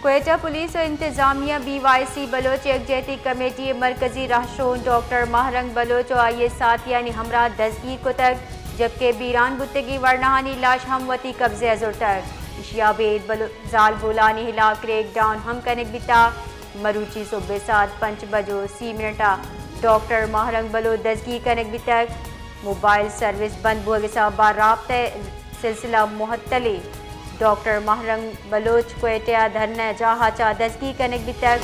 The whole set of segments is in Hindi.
क्वेटा पुलिस और इंतजामिया BYC बलोच यकजहती कमेटी मरकजी राहशोन डॉक्टर महरंग बलोच और IS साथिया ने हमरा दस्तगीर को तक, जबकि बीरान बुत्तगी वर्नाहानी लाश हमवती कब्जे अजुर तक इशियाबेद जाल बोलानी हिला क्रैक डाउन हम कनेक बिता मरूची सुबह 7:05 बजो सी मिनटा डॉक्टर महरंग बलो दस्तगीर कनेक बितक मोबाइल सर्विस बंद बोगे बार राब्ते सिलसिला मुहत्तली डॉक्टर महरंग बलोच क्वेटा धरना जहा चा दस्तगीर कनेक बितक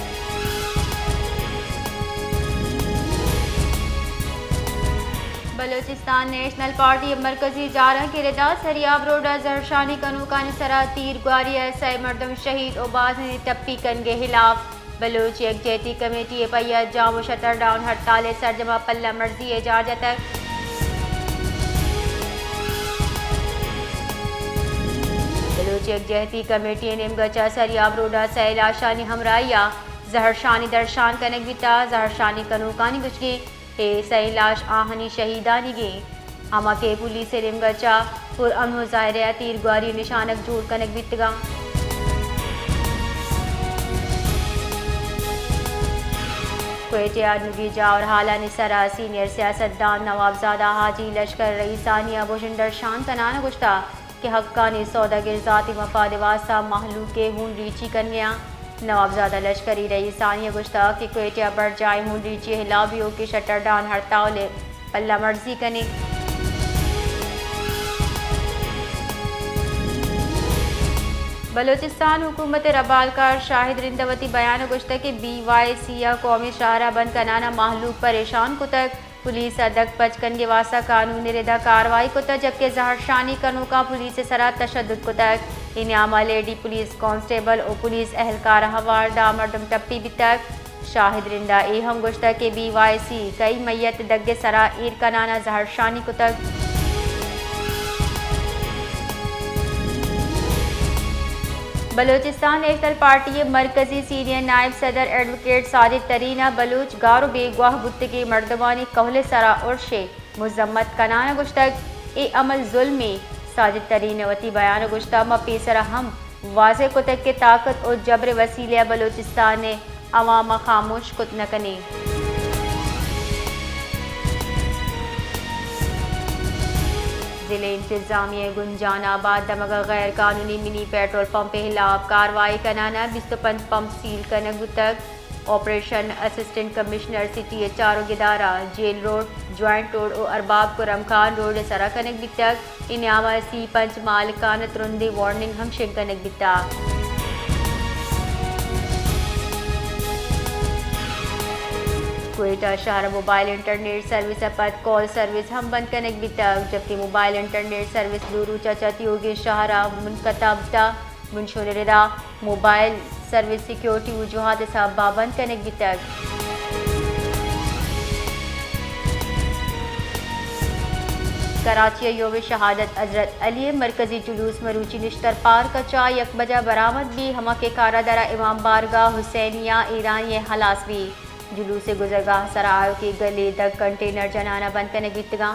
बलोचिस्तान नेशनल पार्टी मरकजी जारा के रिदा सरियाब रोडा जहरशानी कनू का निसरा तीर ग्वारिया सै मर्दम शहीद ओबाज ने टप्पी कनगे हिलाफ बलोच यकजहती कमेटी पैया जाम शटर डाउन हड़ताल सरजमा पल्ला मर्जी एजाज तक बलोच यकजहती कमेटी ने गचा सरियाब रोडा सैला शानी हमराइया जहरशानी दरशान कनक बिता जहरशानी कनू कानी गुचगी हे सैलाश आहनी शहीदानी गे हमा के पुलिस रिमगचा पुर अमन मुजाहिरा तीर ग्वारी निशानक जोड़ कनक बितगा क्वेटा नुगीजा और हाला निसरा सीनियर सियासतदान नवाबजादा हाजी लश्कर रईसानिया बुशंडर शान तनाना गुश्ता कि हक्कानी सौदागर ज़ाती मफाद वास्ता महलू के हून रीची कन गया नवाबजादा लश्करी रईसानिया गुश्ता कि क्वेटा बढ़ जाए हून रीची हिलावियों के शटर डाउन हड़ताल पल्ला मर्जी कने बलोचिस्तान हुकूमत रबालकार शाहिद रिंदवती बयान गुश्ता कि BYC या कौमी शाहरा बंद कनाना महलूक परेशान को तक पुलिस अदक पचकन के वास्ता कानूनी रिदा कार्रवाई को तक, जबकि जहरशानी कनू का पुलिस सरा तशद्दुद को तक इनामा लेडी पुलिस कांस्टेबल और पुलिस एहलकार हवालदा मर्दम टप्पी भी तक शाहिद रिंदा हम गुश्ता के BYC कई मैयत दग्गे सरा ईर कनाना जहरशानी को तक बलोचिस्तान नेशनल पार्टी मरकजी सीनियर नायब सदर एडवोकेट साजिद तरीना बलूच गारो बेगवाह बुत्तगी मर्दवानी कहले सरा उर्शे मुजम्मत कनाना गुश्तक ए अमल जुल्मी साजिद तरीन वती बयान गुश्ता मपीसरा हम वाजे कुतक के ताकत और जबर वसीले बलोचिस्तान ने अवाम खामोश कुत न कने जिले इंतजामिया गुंजानाबाद दमगा गैर कानूनी मिनी पेट्रोल पंप के खिलाफ कार्रवाई कराना 25 पंप सील कनक तक ऑपरेशन असिस्टेंट कमिश्नर सिटी चारों Gidara jail road joint road और अरबाब को रमखान रोड सरा कनक तक इनामा सी पंच मालिकान तुरंदी वार्निंग हम शिंग कनक बिता क्वेटा शहर मोबाइल इंटरनेट सर्विस अपद कॉल सर्विस हम बंद कनेक भी तक, जबकि मोबाइल इंटरनेट सर्विस दूरू चचत योगी शहरा मुनकताबता मुनशुरदा मोबाइल सर्विस सिक्योरिटी वजूहात साहब बाबंद कनेक भी तक कराची योम शहादत हजरत अली मरकजी जुलूस मरूची निश्तर पार कचा 1 बजा बरामद भी हमा के कारा दरा इमाम बारगाह हुसैनिया ईरानी हलास भी जुलूस गुजरगाह सराय की गली तक कंटेनर जनाना बंद करने की इत्तगा